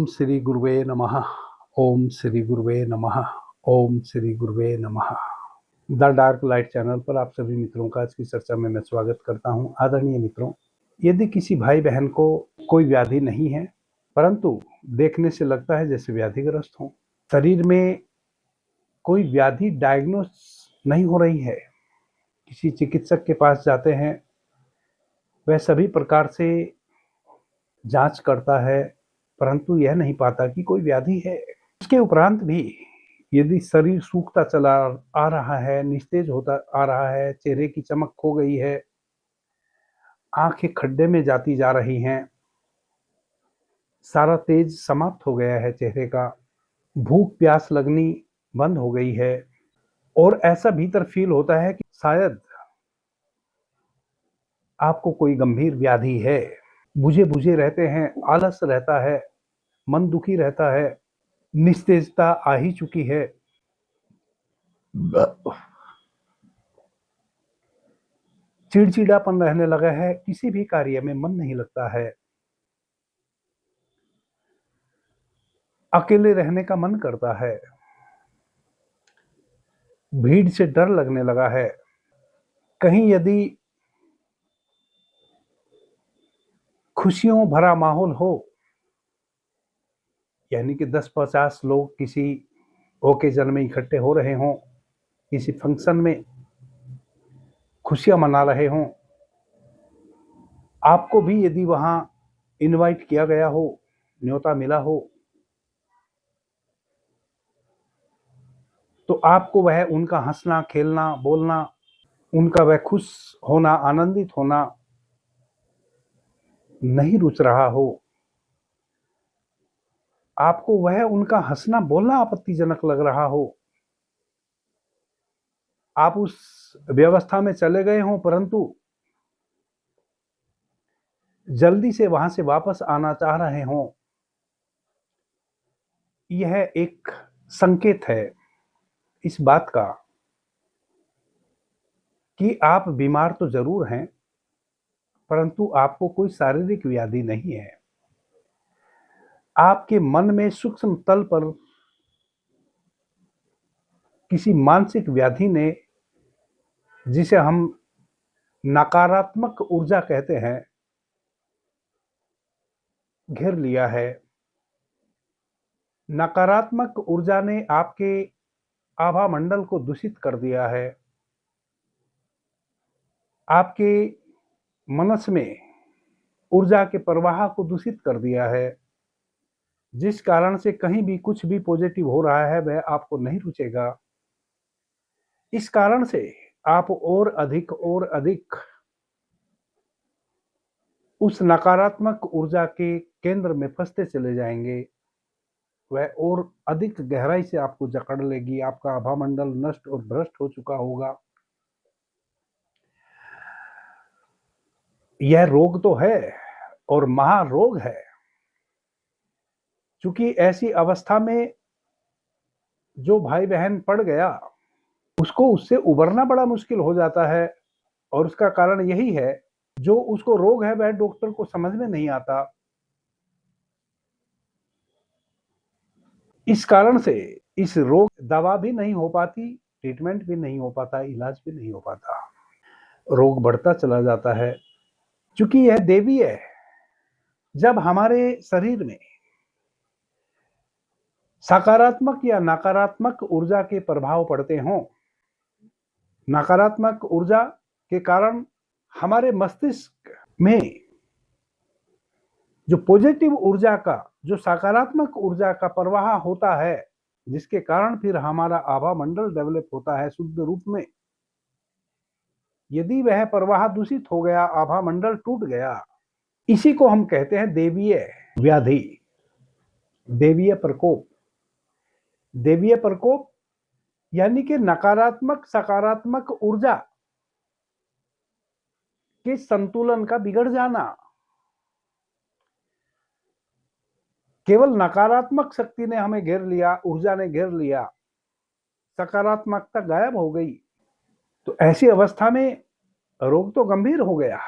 श्री गुरुवे नमः। ओम श्री गुरुवे नमः। ओम श्री गुरुवे नमः। द डार्क लाइट चैनल पर आप सभी मित्रों का आज की चर्चा में मैं स्वागत करता हूं। आदरणीय मित्रों, यदि किसी भाई बहन को कोई व्याधि नहीं है परंतु देखने से लगता है जैसे व्याधिग्रस्त हो, शरीर में कोई व्याधि डायग्नोस नहीं हो रही है, किसी चिकित्सक के पास जाते हैं, वह सभी प्रकार से जांच करता है परंतु यह नहीं पाता कि कोई व्याधि है। उसके उपरांत भी यदि शरीर सूखता चला आ रहा है, निस्तेज होता आ रहा है, चेहरे की चमक खो गई है, आंखें खड्डे में जाती जा रही हैं, सारा तेज समाप्त हो गया है चेहरे का, भूख प्यास लगनी बंद हो गई है और ऐसा भीतर फील होता है कि शायद आपको कोई गंभीर व्याधि है। बुझे बुझे रहते हैं, आलस रहता है, मन दुखी रहता है, निस्तेजता आ ही चुकी है, चिड़चिड़ापन रहने लगा है, किसी भी कार्य में मन नहीं लगता है, अकेले रहने का मन करता है, भीड़ से डर लगने लगा है। कहीं यदि खुशियों भरा माहौल हो, यानी कि 10-50 लोग किसी ओकेजन में इकट्ठे हो रहे हों, किसी फंक्शन में खुशियां मना रहे हों, आपको भी यदि वहां इनवाइट किया गया हो, न्योता मिला हो, तो आपको वह उनका हंसना खेलना बोलना, उनका वह खुश होना आनंदित होना नहीं रुच रहा हो, आपको वह उनका हंसना बोलना आपत्तिजनक लग रहा हो, आप उस व्यवस्था में चले गए हों परंतु जल्दी से वहां से वापस आना चाह रहे हों, यह एक संकेत है इस बात का कि आप बीमार तो जरूर हैं परंतु आपको कोई शारीरिक व्याधि नहीं है। आपके मन में सूक्ष्म तल पर किसी मानसिक व्याधि ने, जिसे हम नकारात्मक ऊर्जा कहते हैं, घेर लिया है। नकारात्मक ऊर्जा ने आपके आभा मंडल को दूषित कर दिया है, आपके मनस में ऊर्जा के प्रवाह को दूषित कर दिया है, जिस कारण से कहीं भी कुछ भी पॉजिटिव हो रहा है वह आपको नहीं रुचेगा। इस कारण से आप और अधिक उस नकारात्मक ऊर्जा के केंद्र में फंसते चले जाएंगे, वह और अधिक गहराई से आपको जकड़ लेगी, आपका आभामंडल नष्ट और भ्रष्ट हो चुका होगा। यह रोग तो है और महारोग है, क्योंकि ऐसी अवस्था में जो भाई बहन पड़ गया उसको उससे उबरना बड़ा मुश्किल हो जाता है और उसका कारण यही है, जो उसको रोग है वह डॉक्टर को समझ में नहीं आता। इस कारण से इस रोग दवा भी नहीं हो पाती, ट्रीटमेंट भी नहीं हो पाता, इलाज भी नहीं हो पाता, रोग बढ़ता चला जाता है। क्योंकि यह देवी है, जब हमारे शरीर में सकारात्मक या नकारात्मक ऊर्जा के प्रभाव पड़ते हों, नकारात्मक ऊर्जा के कारण हमारे मस्तिष्क में जो पॉजिटिव ऊर्जा का, जो सकारात्मक ऊर्जा का प्रवाह होता है, जिसके कारण फिर हमारा आभा मंडल डेवलप होता है शुद्ध रूप में, यदि वह प्रवाह दूषित हो गया, आभा मंडल टूट गया, इसी को हम कहते हैं देवीय व्याधि, देवीय प्रकोप। देवीय प्रकोप यानी कि नकारात्मक सकारात्मक ऊर्जा के संतुलन का बिगड़ जाना। केवल नकारात्मक शक्ति ने हमें घेर लिया, ऊर्जा ने घेर लिया, सकारात्मकता गायब हो गई, तो ऐसी अवस्था में रोग तो गंभीर हो गया।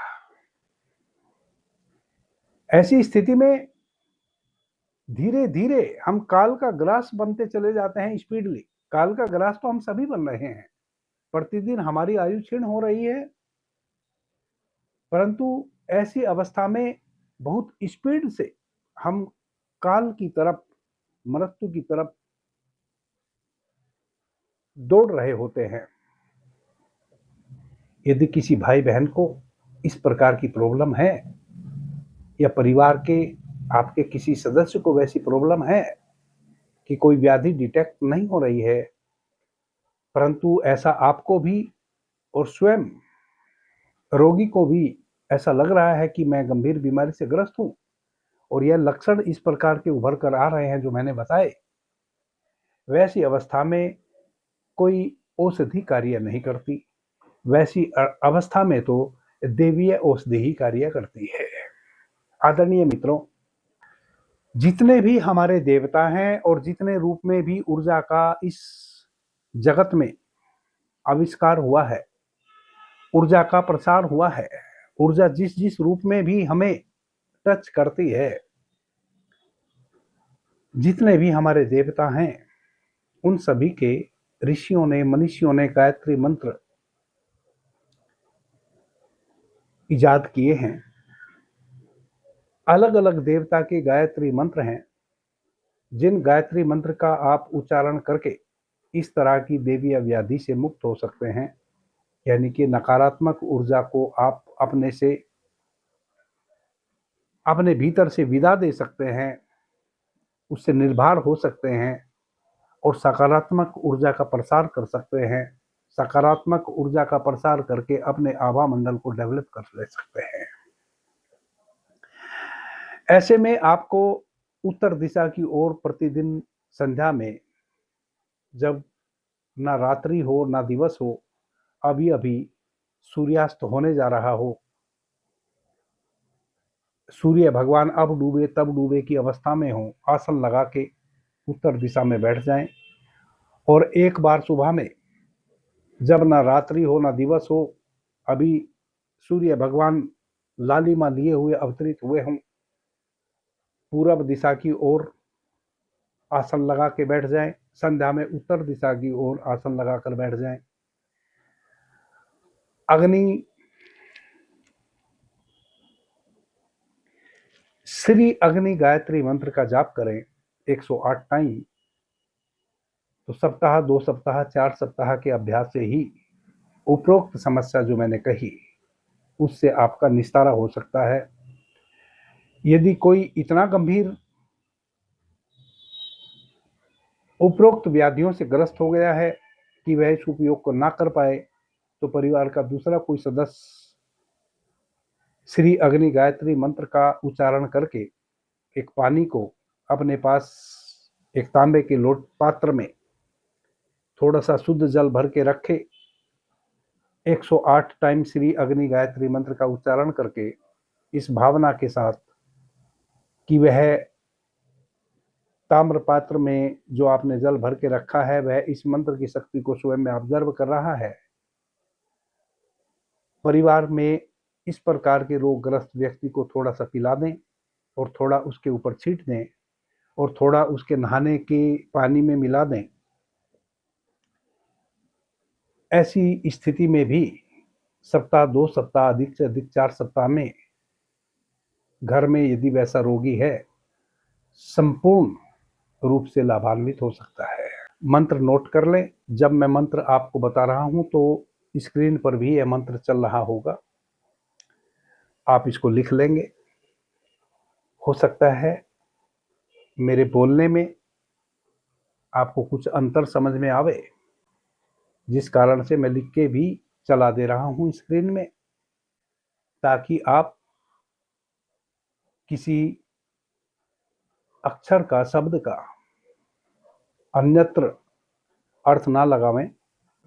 ऐसी स्थिति में धीरे धीरे हम काल का ग्रास बनते चले जाते हैं स्पीडली। काल का ग्रास तो हम सभी बन रहे हैं, प्रतिदिन हमारी आयु क्षीण हो रही है, परंतु ऐसी अवस्था में बहुत स्पीड से हम काल की तरफ, मृत्यु की तरफ दौड़ रहे होते हैं। यदि किसी भाई बहन को इस प्रकार की प्रॉब्लम है, या परिवार के आपके किसी सदस्य को वैसी प्रॉब्लम है कि कोई व्याधि डिटेक्ट नहीं हो रही है, परंतु ऐसा आपको भी और स्वयं रोगी को भी ऐसा लग रहा है कि मैं गंभीर बीमारी से ग्रस्त हूं, और यह लक्षण इस प्रकार के उभर कर आ रहे हैं जो मैंने बताए, वैसी अवस्था में कोई औषधि कार्य नहीं करती। वैसी अवस्था में तो देवीय औषधि ही कार्य करती है। आदरणीय मित्रों, जितने भी हमारे देवता हैं और जितने रूप में भी ऊर्जा का इस जगत में आविष्कार हुआ है, ऊर्जा का प्रसार हुआ है, ऊर्जा जिस जिस रूप में भी हमें टच करती है, जितने भी हमारे देवता हैं, उन सभी के ऋषियों ने, मनीषियों ने गायत्री मंत्र इजाद किए हैं। अलग अलग देवता के गायत्री मंत्र हैं, जिन गायत्री मंत्र का आप उच्चारण करके इस तरह की देवी या व्याधि से मुक्त हो सकते हैं, यानी कि नकारात्मक ऊर्जा को आप अपने भीतर से विदा दे सकते हैं, उससे निर्भर हो सकते हैं और सकारात्मक ऊर्जा का प्रसार कर सकते हैं। सकारात्मक ऊर्जा का प्रसार करके अपने आभा मंडल को डेवलप कर ले सकते हैं। ऐसे में आपको उत्तर दिशा की ओर प्रतिदिन संध्या में, जब ना रात्रि हो ना दिवस हो, अभी अभी सूर्यास्त होने जा रहा हो, सूर्य भगवान अब डूबे तब डूबे की अवस्था में हो, आसन लगा के उत्तर दिशा में बैठ जाएं, और एक बार सुबह में, जब ना रात्रि हो ना दिवस हो, अभी सूर्य भगवान लालिमा लिए हुए अवतरित हुए हों, पूरब दिशा की ओर आसन लगा के बैठ जाएं। संध्या में उत्तर दिशा की ओर आसन लगाकर बैठ जाएं। श्री अग्नि गायत्री मंत्र का जाप करें 108 टाइम, तो सप्ताह, 2 सप्ताह, 4 सप्ताह के अभ्यास से ही उपरोक्त समस्या जो मैंने कही, उससे आपका निस्तारा हो सकता है। यदि कोई इतना गंभीर उपरोक्त व्याधियों से ग्रस्त हो गया है कि वह इस उपयोग को ना कर पाए, तो परिवार का दूसरा कोई सदस्य श्री अग्नि गायत्री मंत्र का उच्चारण करके एक पानी को अपने पास एक तांबे के लोट पात्र में थोड़ा सा शुद्ध जल भर के रखे, 108 टाइम श्री अग्नि गायत्री मंत्र का उच्चारण करके इस भावना के साथ कि वह ताम्र पात्र में जो आपने जल भर के रखा है, वह इस मंत्र की शक्ति को स्वयं में ऑब्जर्व कर रहा है। परिवार में इस प्रकार के रोगग्रस्त व्यक्ति को थोड़ा सा पिला दें और थोड़ा उसके ऊपर छींट दें और थोड़ा उसके नहाने के पानी में मिला दें। ऐसी स्थिति में भी सप्ताह, 2 सप्ताह, अधिक से अधिक 4 सप्ताह में घर में यदि वैसा रोगी है, संपूर्ण रूप से लाभान्वित हो सकता है। मंत्र नोट कर लें। जब मैं मंत्र आपको बता रहा हूं तो स्क्रीन पर भी यह मंत्र चल रहा होगा, आप इसको लिख लेंगे। हो सकता है मेरे बोलने में आपको कुछ अंतर समझ में आवे, जिस कारण से मैं लिख के भी चला दे रहा हूं स्क्रीन में, ताकि आप किसी अक्षर का, शब्द का अन्यत्र अर्थ ना लगावें,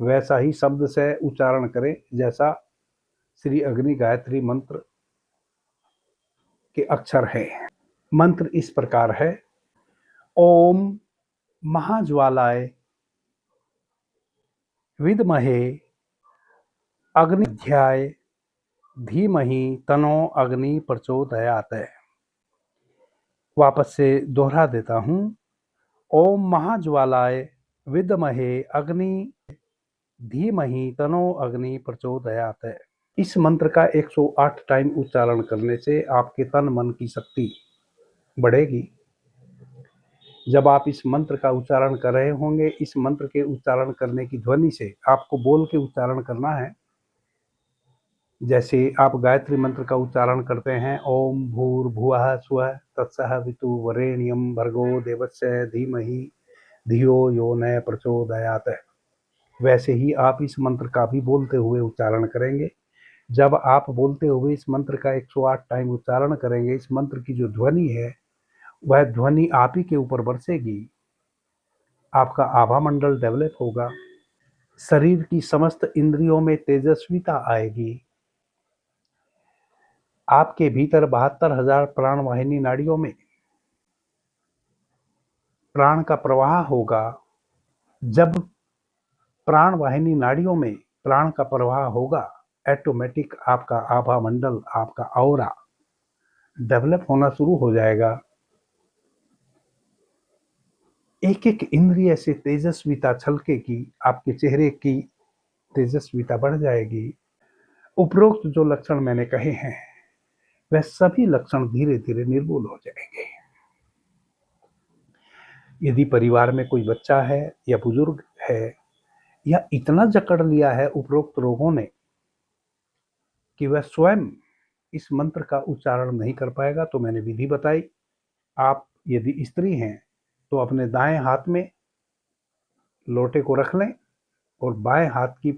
वैसा ही शब्द से उच्चारण करें जैसा श्री अग्नि गायत्री मंत्र के अक्षर है। मंत्र इस प्रकार है: ओम महाज्वालाय विद्महे अग्निध्याय धीमहि तन्नो अग्नि प्रचोदयात्। वापस से दोहरा देता हूँ। ओम महाज्वालाय विद्महे अग्नि धीमहि तनो अग्नि प्रचोदयात्। इस मंत्र का 108 टाइम उच्चारण करने से आपके तन मन की शक्ति बढ़ेगी। जब आप इस मंत्र का उच्चारण कर रहे होंगे, इस मंत्र के उच्चारण करने की ध्वनि से आपको बोल के उच्चारण करना है। जैसे आप गायत्री मंत्र का उच्चारण करते हैं, ओम भूर्भुवः स्वः तत्सः वितुर्वरेण्यं भर्गो देवस्य धीमहि धियो यो न प्रचोदयात्। वैसे ही आप इस मंत्र का भी बोलते हुए उच्चारण करेंगे। जब आप बोलते हुए इस मंत्र का 108 टाइम उच्चारण करेंगे, इस मंत्र की जो ध्वनि है वह ध्वनि आप ही के ऊपर बरसेगी। आपका आभा मंडल डेवलप होगा, शरीर की समस्त इंद्रियों में तेजस्विता आएगी। आपके भीतर 72,000 प्राण वाहिनी नाड़ियों में प्राण का प्रवाह होगा। जब प्राण वाहिनी नाड़ियों में प्राण का प्रवाह होगा, ऑटोमेटिक आपका आभा मंडल, आपका ऑरा डेवलप होना शुरू हो जाएगा। एक एक इंद्रिय से तेजस्विता छलकेगी, आपके चेहरे की तेजस्विता बढ़ जाएगी। उपरोक्त जो लक्षण मैंने कहे हैं वह सभी लक्षण धीरे धीरे निर्मूल हो जाएंगे। यदि परिवार में कोई बच्चा है या बुजुर्ग है या इतना जकड़ लिया है उपरोक्त रोगों ने कि वह स्वयं इस मंत्र का उच्चारण नहीं कर पाएगा, तो मैंने विधि बताई। आप यदि स्त्री हैं तो अपने दाएं हाथ में लोटे को रख लें और बाएं हाथ की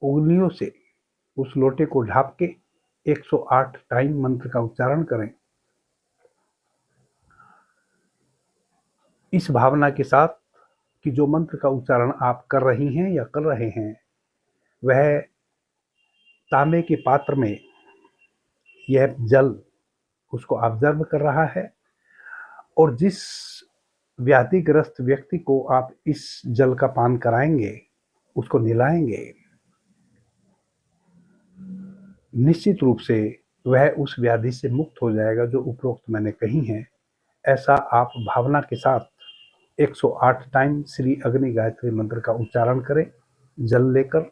उंगलियों से उस लोटे को ढांप के 108 टाइम मंत्र का उच्चारण करें। इस भावना के साथ कि जो मंत्र का उच्चारण आप कर रही हैं या कर रहे हैं वह तांबे के पात्र में यह जल उसको ऑब्जर्व कर रहा है, और जिस व्याधिग्रस्त व्यक्ति को आप इस जल का पान कराएंगे, उसको निलाएंगे, निश्चित रूप से वह उस व्याधि से मुक्त हो जाएगा जो उपरोक्त मैंने कही हैं। ऐसा आप भावना के साथ 108 टाइम श्री अग्नि गायत्री मंत्र का उच्चारण करें जल लेकर।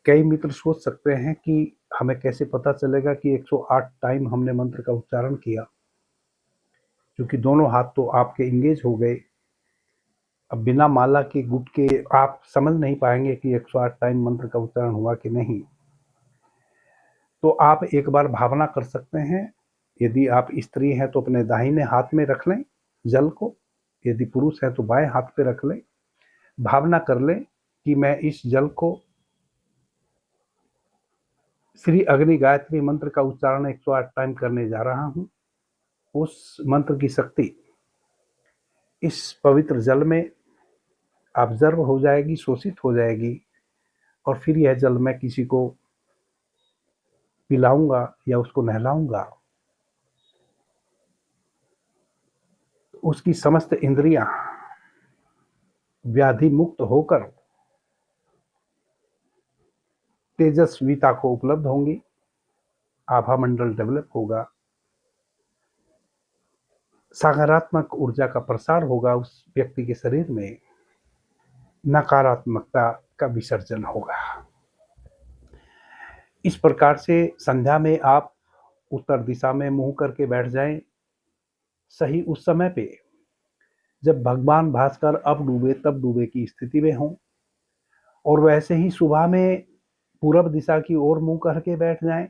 कई मित्र सोच सकते हैं कि हमें कैसे पता चलेगा कि 108 टाइम हमने मंत्र का उच्चारण किया, क्योंकि दोनों हाथ तो आपके इंगेज हो गए। अब बिना माला के गुट के आप समझ नहीं पाएंगे कि 108 टाइम मंत्र का उच्चारण हुआ कि नहीं। तो आप एक बार भावना कर सकते हैं। यदि आप स्त्री हैं तो अपने दाहिने हाथ में रख लें जल को, यदि पुरुष है तो बाएं हाथ पे रख लें। भावना कर लें कि मैं इस जल को श्री अग्नि गायत्री मंत्र का उच्चारण 108 टाइम करने जा रहा हूं। उस मंत्र की शक्ति इस पवित्र जल में ऑब्जर्व हो जाएगी, शोषित हो जाएगी, और फिर यह जल मैं किसी को पिलाऊंगा या उसको नहलाऊंगा। उसकी समस्त इंद्रियां व्याधि मुक्त होकर तेजस्विता को उपलब्ध होंगी, आभा मंडल डेवलप होगा, सकारात्मक ऊर्जा का प्रसार होगा उस व्यक्ति के शरीर में, नकारात्मकता का विसर्जन होगा। इस प्रकार से संध्या में आप उत्तर दिशा में मुंह करके बैठ जाएं, सही उस समय पे जब भगवान भास्कर अब डूबे तब डूबे की स्थिति में हों, और वैसे ही सुबह में पूरब दिशा की ओर मुंह करके बैठ जाएं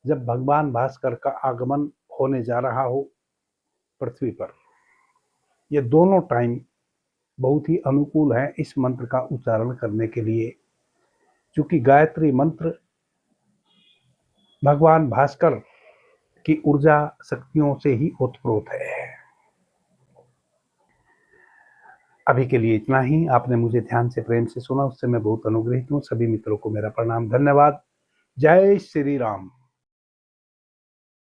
जब भगवान भास्कर का आगमन होने जा रहा हो पृथ्वी पर। ये दोनों टाइम बहुत ही अनुकूल है इस मंत्र का उच्चारण करने के लिए, क्योंकि गायत्री मंत्र भगवान भास्कर की ऊर्जा शक्तियों से ही ओतप्रोत है। अभी के लिए इतना ही। आपने मुझे ध्यान से प्रेम से सुना, उससे मैं बहुत अनुग्रहित हूँ। सभी मित्रों को मेरा प्रणाम, धन्यवाद। जय श्री राम।